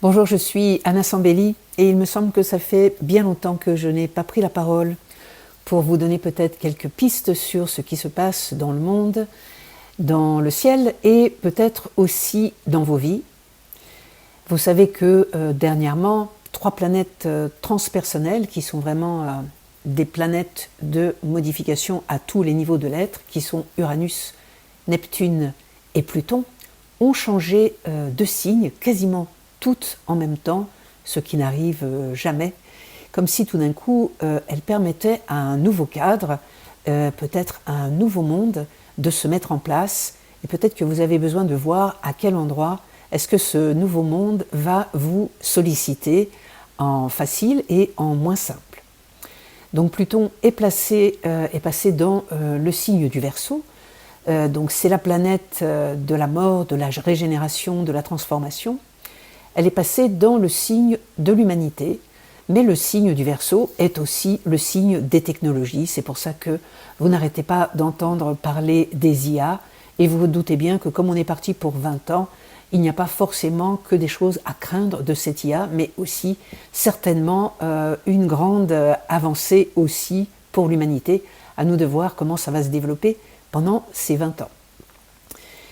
Bonjour, je suis Anna Sambelli et il me semble que ça fait bien longtemps que je n'ai pas pris la parole pour vous donner peut-être quelques pistes sur ce qui se passe dans le monde, dans le ciel et peut-être aussi dans vos vies. Vous savez que dernièrement, 3 planètes transpersonnelles qui sont vraiment des planètes de modification à tous les niveaux de l'être, qui sont Uranus, Neptune et Pluton, ont changé de signe quasiment toutes en même temps, ce qui n'arrive jamais, comme si tout d'un coup elles permettaient à un nouveau cadre, peut-être à un nouveau monde, de se mettre en place, et peut-être que vous avez besoin de voir à quel endroit est-ce que ce nouveau monde va vous solliciter en facile et en moins simple. Donc Pluton est passé dans le signe du Verseau, donc c'est la planète de la mort, de la régénération, de la transformation. Elle est passée dans le signe de l'humanité, mais le signe du Verseau est aussi le signe des technologies. C'est pour ça que vous n'arrêtez pas d'entendre parler des IA, et vous vous doutez bien que comme on est parti pour 20 ans, il n'y a pas forcément que des choses à craindre de cette IA, mais aussi certainement une grande avancée aussi pour l'humanité. À nous de voir comment ça va se développer pendant ces 20 ans.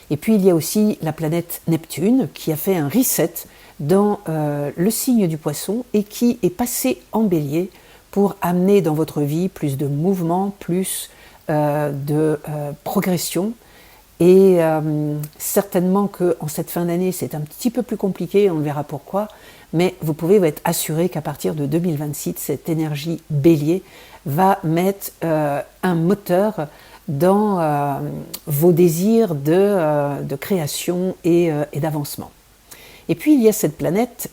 Et puis il y a aussi la planète Neptune qui a fait un reset dans le signe du Poisson et qui est passée en Bélier pour amener dans votre vie plus de mouvement, plus de progression. Et certainement qu'en cette fin d'année, c'est un petit peu plus compliqué, on verra pourquoi, mais vous pouvez être assuré qu'à partir de 2026, cette énergie Bélier va mettre un moteur dans vos désirs de création et d'avancement. Et puis il y a cette planète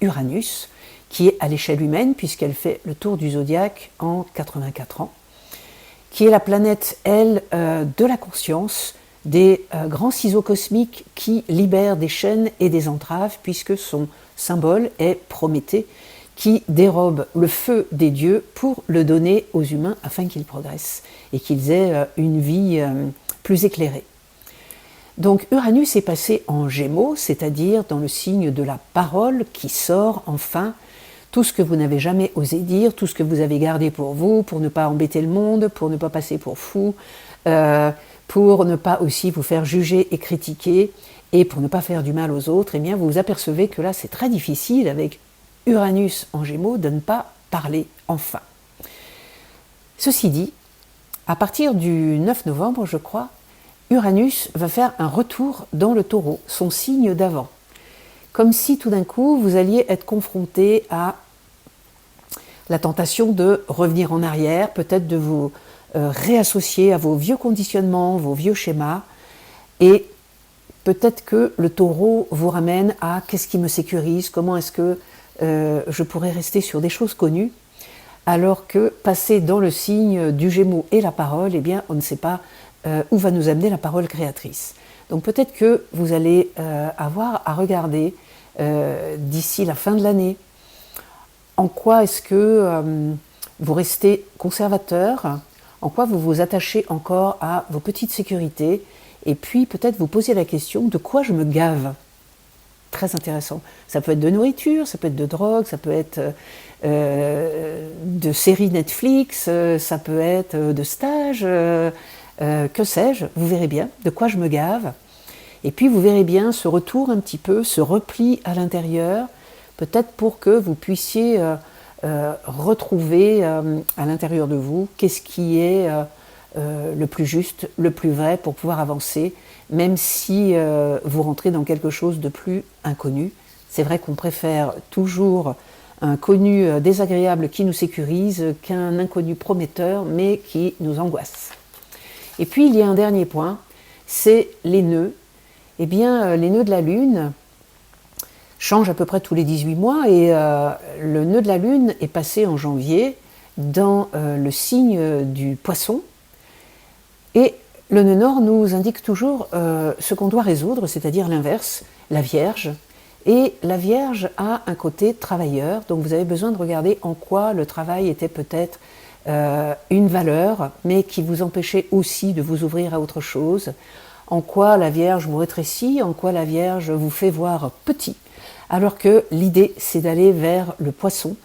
Uranus qui est à l'échelle humaine puisqu'elle fait le tour du zodiaque en 84 ans, qui est la planète, elle, de la conscience, des grands ciseaux cosmiques qui libèrent des chaînes et des entraves puisque son symbole est Prométhée qui dérobe le feu des dieux pour le donner aux humains afin qu'ils progressent et qu'ils aient une vie plus éclairée. Donc Uranus est passé en Gémeaux, c'est-à-dire dans le signe de la parole qui sort enfin, tout ce que vous n'avez jamais osé dire, tout ce que vous avez gardé pour vous, pour ne pas embêter le monde, pour ne pas passer pour fou, pour ne pas aussi vous faire juger et critiquer, et pour ne pas faire du mal aux autres, eh bien vous vous apercevez que là c'est très difficile avec Uranus en Gémeaux de ne pas parler enfin. Ceci dit, à partir du 9 novembre, je crois, Uranus va faire un retour dans le Taureau, son signe d'avant. Comme si tout d'un coup, vous alliez être confronté à la tentation de revenir en arrière, peut-être de vous réassocier à vos vieux conditionnements, vos vieux schémas, et peut-être que le Taureau vous ramène à qu'est-ce qui me sécurise, comment est-ce que je pourrais rester sur des choses connues, alors que passer dans le signe du Gémeaux et la parole, eh bien, on ne sait pas où va nous amener la parole créatrice. Donc peut-être que vous allez avoir à regarder d'ici la fin de l'année en quoi est-ce que vous restez conservateur, en quoi vous vous attachez encore à vos petites sécurités, et puis peut-être vous poser la question de quoi je me gave. Très intéressant. Ça peut être de nourriture, ça peut être de drogue, ça peut être de séries Netflix, ça peut être de stages, que sais-je, vous verrez bien de quoi je me gave. Et puis vous verrez bien ce retour un petit peu, ce repli à l'intérieur, peut-être pour que vous puissiez retrouver à l'intérieur de vous qu'est-ce qui est le plus juste, le plus vrai pour pouvoir avancer, même si vous rentrez dans quelque chose de plus inconnu. C'est vrai qu'on préfère toujours un connu désagréable qui nous sécurise qu'un inconnu prometteur mais qui nous angoisse. Et puis il y a un dernier point, c'est les nœuds. Eh bien, les nœuds de la Lune changent à peu près tous les 18 mois et le nœud de la Lune est passé en janvier dans le signe du Poisson. Et le nœud nord nous indique toujours ce qu'on doit résoudre, c'est-à-dire l'inverse, la Vierge. Et la Vierge a un côté travailleur, donc vous avez besoin de regarder en quoi le travail était peut-être une valeur, mais qui vous empêchait aussi de vous ouvrir à autre chose, en quoi la Vierge vous rétrécit, en quoi la Vierge vous fait voir petit. Alors que l'idée, c'est d'aller vers le Poisson,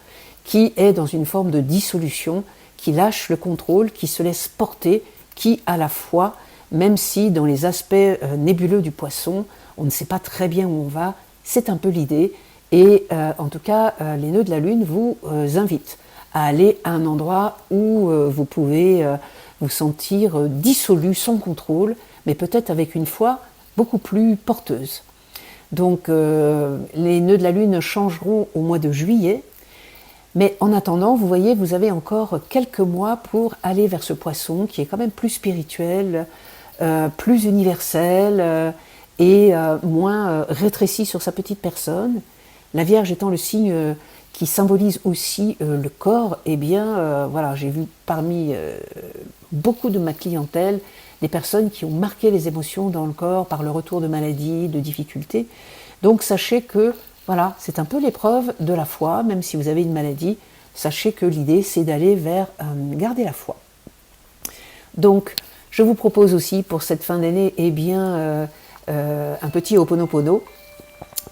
qui est dans une forme de dissolution, qui lâche le contrôle, qui se laisse porter, qui à la fois, même si dans les aspects nébuleux du Poisson, on ne sait pas très bien où on va, c'est un peu l'idée. Et en tout cas, les nœuds de la Lune vous invitent à aller à un endroit où vous pouvez vous sentir dissolu, sans contrôle, mais peut-être avec une foi beaucoup plus porteuse. Donc les nœuds de la Lune changeront au mois de juillet, mais en attendant, vous voyez, vous avez encore quelques mois pour aller vers ce Poisson qui est quand même plus spirituel, plus universel et moins rétréci sur sa petite personne. La Vierge étant le signe qui symbolise aussi le corps, eh bien, voilà, j'ai vu parmi beaucoup de ma clientèle des personnes qui ont marqué les émotions dans le corps par le retour de maladies, de difficultés. Donc sachez que, voilà, c'est un peu l'épreuve de la foi, même si vous avez une maladie, sachez que l'idée c'est d'aller vers garder la foi. Donc, je vous propose aussi pour cette fin d'année, eh bien, un petit Ho'oponopono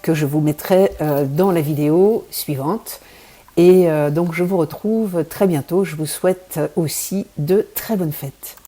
que je vous mettrai dans la vidéo suivante. Et donc je vous retrouve très bientôt. Je vous souhaite aussi de très bonnes fêtes.